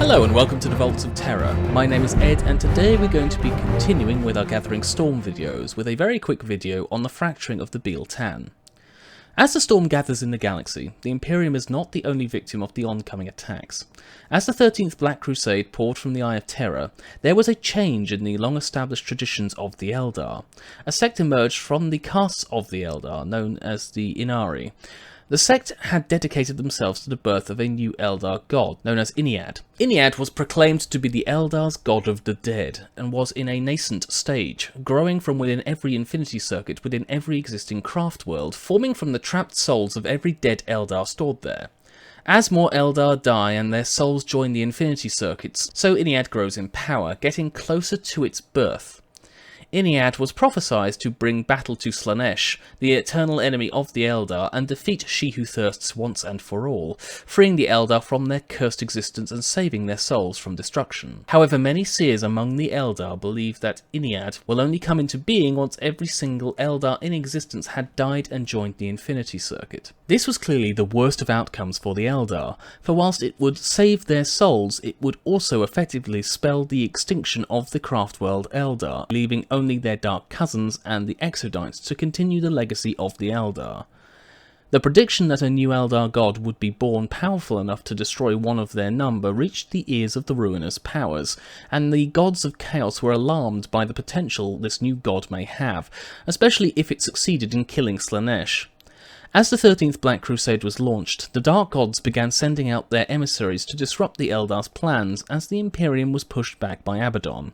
Hello and welcome to the Vaults of Terra. My name is Ed and today we're going to be continuing with our Gathering Storm videos with a very quick video on the fracturing of the Biel-Tan. As the storm gathers in the galaxy, the Imperium is not the only victim of the oncoming attacks. As the 13th Black Crusade poured from the Eye of Terror, there was a change in the long-established traditions of the Eldar. A sect emerged from the castes of the Eldar, known as the Yncarne. The sect had dedicated themselves to the birth of a new Eldar God, known as Ynnead. Ynnead was proclaimed to be the Eldar God of the dead, and was in a nascent stage, growing from within every infinity circuit within every existing craft world, forming from the trapped souls of every dead Eldar stored there. As more Eldar die and their souls join the infinity circuits, so Ynnead grows in power, getting closer to its birth. Ynnead was prophesied to bring battle to Slaanesh, the eternal enemy of the Eldar, and defeat She Who Thirsts once and for all, freeing the Eldar from their cursed existence and saving their souls from destruction. However, many seers among the Eldar believe that Ynnead will only come into being once every single Eldar in existence had died and joined the Infinity Circuit. This was clearly the worst of outcomes for the Eldar, for whilst it would save their souls, it would also effectively spell the extinction of the Craftworld Eldar, leaving only their dark cousins and the Exodites to continue the legacy of the Eldar. The prediction that a new Eldar God would be born powerful enough to destroy one of their number reached the ears of the ruinous powers, and the gods of chaos were alarmed by the potential this new god may have, especially if it succeeded in killing Slaanesh. As the 13th Black Crusade was launched, the Dark Gods began sending out their emissaries to disrupt the Eldar's plans as the Imperium was pushed back by Abaddon.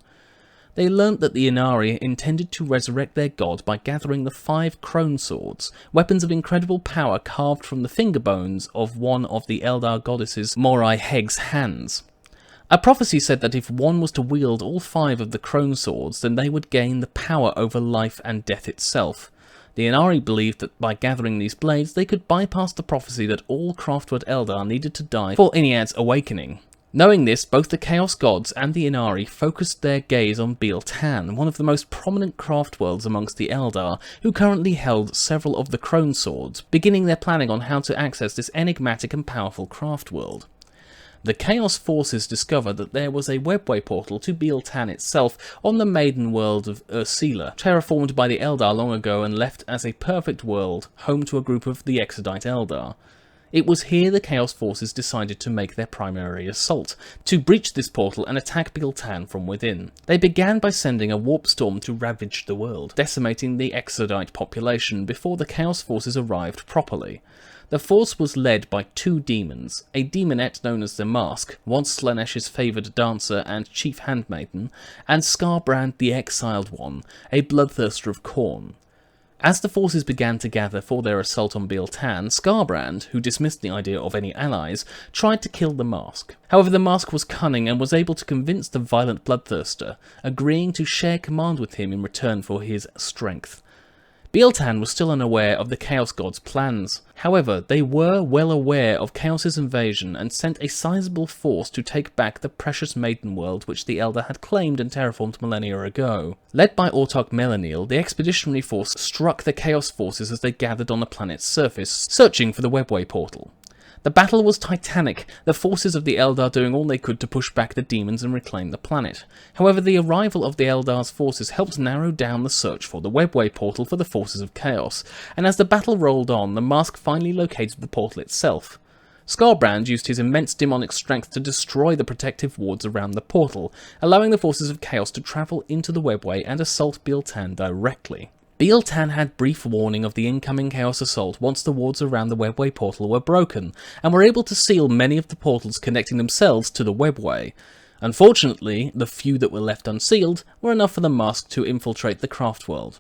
They learnt that the Yncarne intended to resurrect their god by gathering the 5 crone swords, weapons of incredible power carved from the finger bones of one of the Eldar goddesses Morai Heg's hands. A prophecy said that if one was to wield all 5 of the crone swords, then they would gain the power over life and death itself. The Yncarne believed that by gathering these blades they could bypass the prophecy that all Craftworld Eldar needed to die for Ynnead's awakening. Knowing this, both the Chaos Gods and the Yncarne focused their gaze on Biel-Tan, one of the most prominent craft worlds amongst the Eldar, who currently held several of the crone swords, beginning their planning on how to access this enigmatic and powerful craft world. The Chaos Forces discovered that there was a webway portal to Biel-Tan itself on the maiden world of Ursula, terraformed by the Eldar long ago and left as a perfect world, home to a group of the Exodite Eldar. It was here the Chaos Forces decided to make their primary assault, to breach this portal and attack Biel-Tan from within. They began by sending a warp storm to ravage the world, decimating the Exodite population before the Chaos Forces arrived properly. The force was led by 2 demons, a demonette known as the Mask, once Slaanesh's favoured dancer and chief handmaiden, and Skarbrand the Exiled One, a bloodthirster of Khorne. As the forces began to gather for their assault on Biel-Tan, Skarbrand, who dismissed the idea of any allies, tried to kill the Mask. However, the Mask was cunning and was able to convince the violent bloodthirster, agreeing to share command with him in return for his strength. Biel-Tan was still unaware of the Chaos Gods' plans. However, they were well aware of Chaos's invasion and sent a sizable force to take back the precious maiden world which the Eldar had claimed and terraformed millennia ago. Led by Autarch Melaniel, the expeditionary force struck the Chaos Forces as they gathered on the planet's surface, searching for the webway portal. The battle was titanic, the forces of the Eldar doing all they could to push back the demons and reclaim the planet. However, the arrival of the Eldar's forces helped narrow down the search for the webway portal for the forces of Chaos, and as the battle rolled on, the Mask finally located the portal itself. Skarbrand used his immense demonic strength to destroy the protective wards around the portal, allowing the forces of Chaos to travel into the webway and assault Biel-Tan directly. Biel-Tan had brief warning of the incoming Chaos assault once the wards around the webway portal were broken, and were able to seal many of the portals connecting themselves to the webway. Unfortunately, the few that were left unsealed were enough for the Mask to infiltrate the craft world.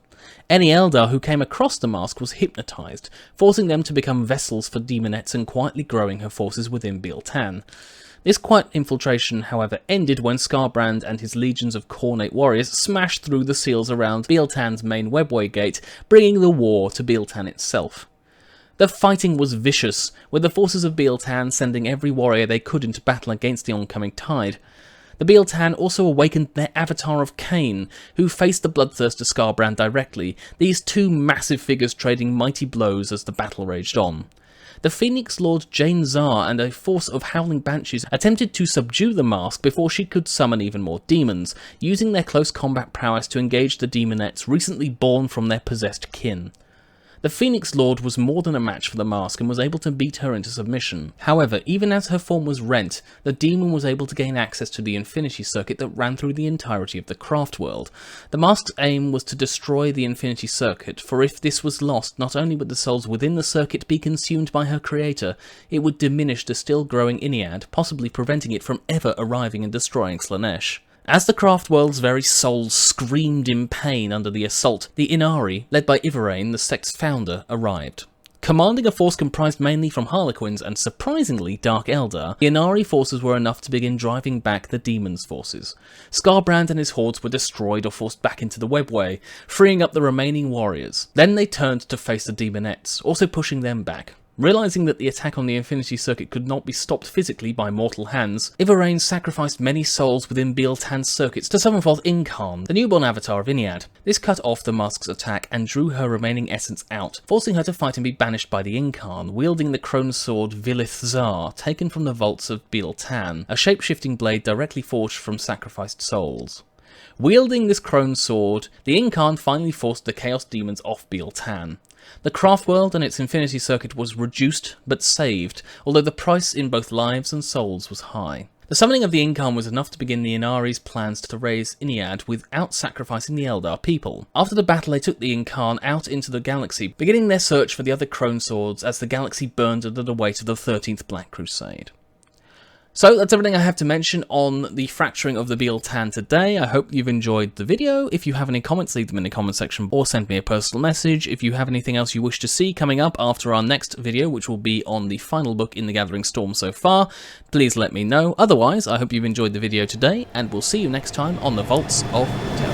Any Eldar who came across the Mask was hypnotized, forcing them to become vessels for demonettes and quietly growing her forces within Biel-Tan. This quiet infiltration, however, ended when Skarbrand and his legions of Khornate warriors smashed through the seals around Biel-Tan's main webway gate, bringing the war to Biel-Tan itself. The fighting was vicious, with the forces of Biel-Tan sending every warrior they could into battle against the oncoming tide. The Biel-Tan also awakened their avatar of Cain, who faced the bloodthirster Skarbrand directly, these 2 massive figures trading mighty blows as the battle raged on. The Phoenix Lord Jane Zar and a force of howling banshees attempted to subdue the mask before she could summon even more demons, using their close combat prowess to engage the demonettes recently born from their possessed kin. The Phoenix Lord was more than a match for the mask and was able to beat her into submission. However, even as her form was rent, the demon was able to gain access to the Infinity Circuit that ran through the entirety of the Craftworld. The mask's aim was to destroy the Infinity Circuit, for if this was lost, not only would the souls within the circuit be consumed by her creator, it would diminish the still growing Ynnead, possibly preventing it from ever arriving and destroying Slaanesh. As the Craftworld's very souls screamed in pain under the assault, the Yncarne, led by Ivarain, the sect's founder, arrived. Commanding a force comprised mainly from Harlequins and, surprisingly, Dark Eldar, the Yncarne forces were enough to begin driving back the Demons' forces. Skarbrand and his hordes were destroyed or forced back into the webway, freeing up the remaining warriors. Then they turned to face the Demonettes, also pushing them back. Realising that the attack on the Infinity Circuit could not be stopped physically by mortal hands, Ivarain sacrificed many souls within Biel-Tan's circuits to summon forth Yncarne, the newborn avatar of Ynnead. This cut off the mask's attack and drew her remaining essence out, forcing her to fight and be banished by the Yncarne, wielding the crone sword Vilith Zar, taken from the Vaults of Biel-Tan, a shape-shifting blade directly forged from sacrificed souls. Wielding this crone sword, the Yncarne finally forced the Chaos Demons off Biel-Tan. The Craftworld and its Infinity Circuit was reduced but saved, although the price in both lives and souls was high. The summoning of the Yncarne was enough to begin the Yncarne's plans to raise Ynnead without sacrificing the Eldar people. After the battle, they took the Yncarne out into the galaxy, beginning their search for the other crone swords as the galaxy burned under the weight of the 13th Black Crusade. So that's everything I have to mention on the fracturing of the Biel-Tan today. I hope you've enjoyed the video. If you have any comments, leave them in the comment section or send me a personal message. If you have anything else you wish to see coming up after our next video, which will be on the final book in the Gathering Storm so far, please let me know. Otherwise, I hope you've enjoyed the video today, and we'll see you next time on the Vaults of Terra.